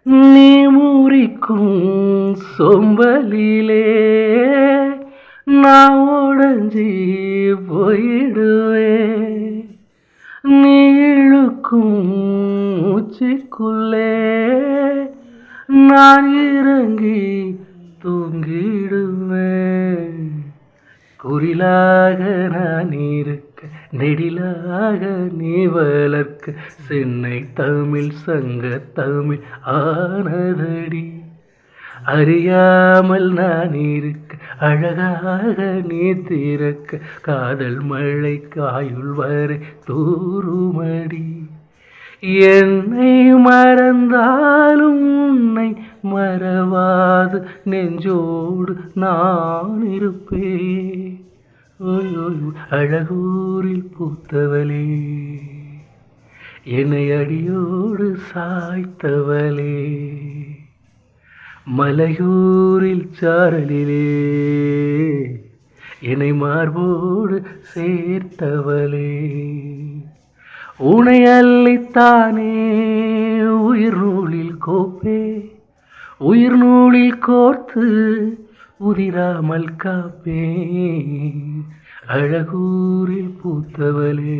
நீ முறிக்கும் சொம்பலிலே நான் உடஞ்சி போயிடுவேன். நீ இழுக்கும் மூச்சுக்குள்ளே நான் இறங்கி தூங்கிடுவேன். குரிலாக நான் இருக்க நெடிலாக நீ வளர்க்க சென்னை தமிழ் சங்க தமிழ் ஆனதடி. அறியாமல் நான் இருக்க அழகாக நீ திறக்க காதல் மழை காயுள் வரை தூருமடி. என்னை மறந்தாலும் உன்னை மறவாது நெஞ்சோடு நான் இருப்பேன். ஓய் ஓய் அழகூரில் பூத்தவளே, என்னை அடியோடு சாய்த்தவளே, மலையூரில் சாரலிலே என்னை மார்போடு சேர்த்தவளே. உனை அள்ளித்தானே உயிர் நூலில் கோப்பே, உயிர் நூலில் கோர்த்து உதிராமல் காப்பே. அழகூரில் பூத்தவளே.